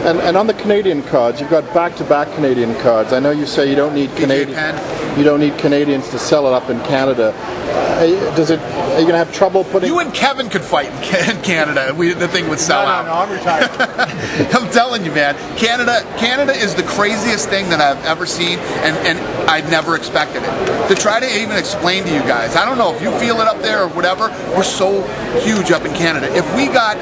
And on the Canadian cards, you've got back-to-back Canadian cards. I know you say you don't need Canadians to sell it up in Canada. Are you going to have trouble putting? You and Kevin could fight in Canada. The thing would sell out. No, I'm retired. I'm telling you, man. Canada is the craziest thing that I've ever seen, and I'd never expected it. To try to even explain to you guys, I don't know if you feel it up there or whatever. We're so huge up in Canada. If we got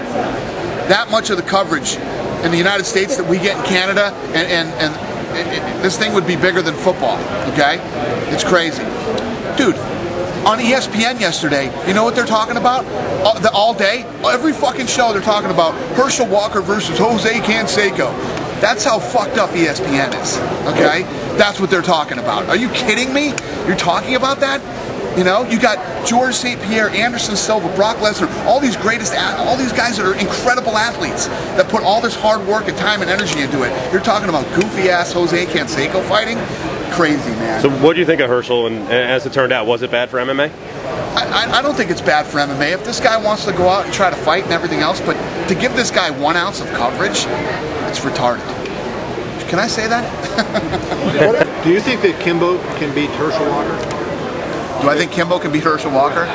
that much of the coverage in the United States that we get in Canada, and this thing would be bigger than football. Okay, it's crazy, dude. On ESPN yesterday, you know what they're talking about? All day, every fucking show they're talking about Herschel Walker versus Jose Canseco. That's how fucked up ESPN is, okay? That's what they're talking about. Are you kidding me? You're talking about that? You know, you got George St. Pierre, Anderson Silva, Brock Lesnar, all these guys that are incredible athletes that put all this hard work and time and energy into it. You're talking about goofy-ass Jose Canseco fighting? Crazy, man. So what do you think of Herschel, and as it turned out, was it bad for MMA? I don't think it's bad for MMA. If this guy wants to go out and try to fight and everything else, but to give this guy 1 ounce of coverage, it's retarded. Can I say that? Do you think that Kimbo can beat Herschel Walker? Do I think Kimbo can beat Herschel Walker?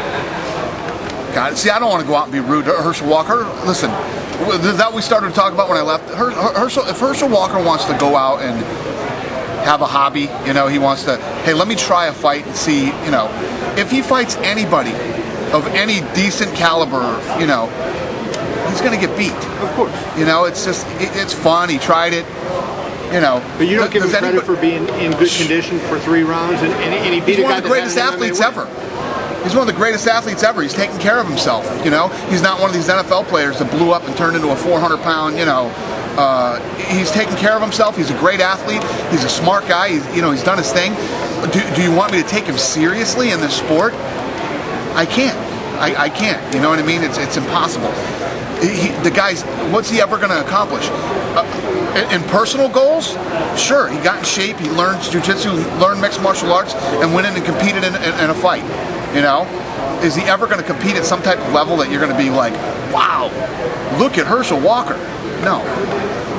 God, see, I don't want to go out and be rude to Herschel Walker. Listen, that we started to talk about when I left. If Herschel Walker wants to go out and have a hobby, you know, he wants to, hey, let me try a fight and see, you know, if he fights anybody of any decent caliber, you know, he's going to get beat. Of course. You know, it's just, it's fun. He tried it, you know. But you don't give him credit for being in good condition for 3 rounds, and he beat a guy. He's one of the greatest athletes ever. He's one of the greatest athletes ever. He's taking care of himself, you know. He's not one of these NFL players that blew up and turned into a 400-pound, you know. He's taking care of himself. He's a great athlete. He's a smart guy. He's done his thing. Do you want me to take him seriously in this sport? I can't. I can't. You know what I mean? It's impossible. The guy's, what's he ever going to accomplish? In personal goals, sure. He got in shape. He learned jiu-jitsu, learned mixed martial arts, and went in and competed in a fight. You know, is he ever going to compete at some type of level that you're going to be like, wow, look at Herschel Walker? No.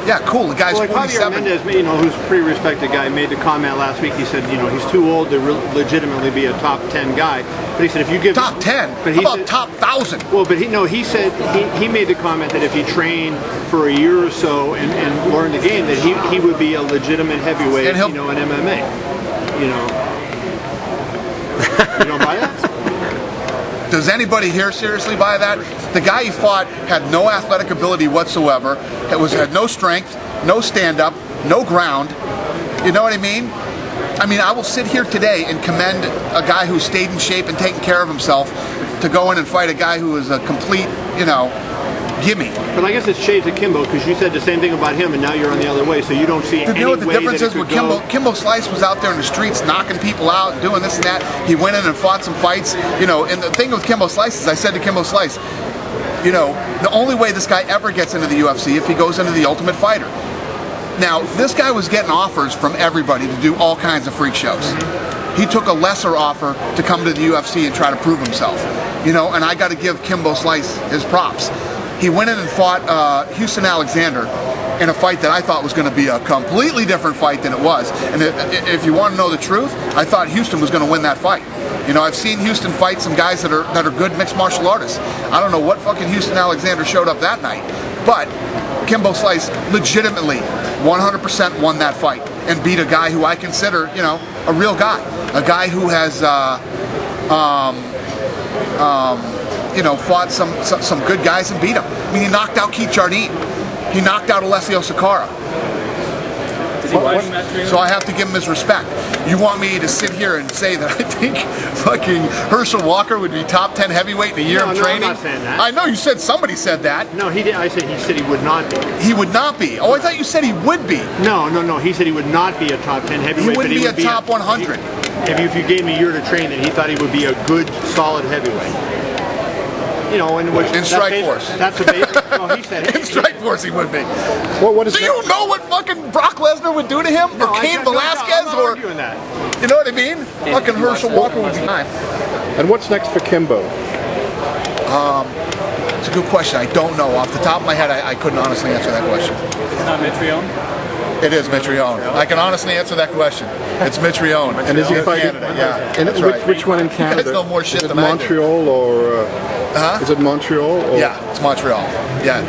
Yeah, cool. The guy's 47. Mendez, you know, who's a pretty respected guy, made the comment last week. He said, you know, he's too old to legitimately be a top 10 guy. But he said, if you give top 10, but how about top 1,000? Well, but he said he made the comment that if he trained for a year or so and learned the game, that he would be a legitimate heavyweight, you know, in MMA. You know, you don't buy that? Does anybody here seriously buy that? The guy he fought had no athletic ability whatsoever. Had no strength, no stand-up, no ground. You know what I mean? I mean, I will sit here today and commend a guy who stayed in shape and taken care of himself to go in and fight a guy who is a complete, you know, gimme. But I guess it's shades of Kimbo, because you said the same thing about him, and now you're on the other way, so you don't see any way that it could go. You know what the difference is with Kimbo? Kimbo Slice was out there in the streets knocking people out, doing this and that. He went in and fought some fights, you know, and the thing with Kimbo Slice is, I said to Kimbo Slice, you know, the only way this guy ever gets into the UFC if he goes into the Ultimate Fighter. Now, this guy was getting offers from everybody to do all kinds of freak shows. He took a lesser offer to come to the UFC and try to prove himself. You know, and I got to give Kimbo Slice his props. He went in and fought Houston Alexander in a fight that I thought was going to be a completely different fight than it was. And if you want to know the truth, I thought Houston was going to win that fight. You know, I've seen Houston fight some guys that are good mixed martial artists. I don't know what fucking Houston Alexander showed up that night, but Kimbo Slice legitimately 100% won that fight and beat a guy who I consider, you know, a real guy, a guy who has you know, fought some good guys and beat him. I mean, he knocked out Keith Jardine. He knocked out Alessio Sakara. So I have to give him his respect. You want me to sit here and say that I think fucking Herschel Walker would be top 10 heavyweight in a year of training? No, I'm not saying that. I know you said somebody said that. No, he did. I said he said he would not be. He would not be. Oh, I thought you said he would be. No. He said he would not be a top 10 heavyweight. He wouldn't be a top 100. If you gave me a year to train, then he thought he would be a good, solid heavyweight. You know, in Strikeforce. That's a base. Well, he said in Strikeforce he would be. Well, what is Do you know what fucking Brock Lesnar would do to him, or Cain Velasquez, or arguing that? You know what I mean? Fucking Herschel Walker would be fine. And what's next for Kimbo? It's a good question. I don't know. Off the top of my head, I couldn't honestly answer that question. It's not Mitrione? It is Mitrione. I can honestly answer that question. It's Mitrione. And is he in fighting? Canada? Yeah, And that's right. which one in Canada? You guys know more shit is it than I do. Montreal or? Is it Montreal? Or? Yeah, it's Montreal. Yeah.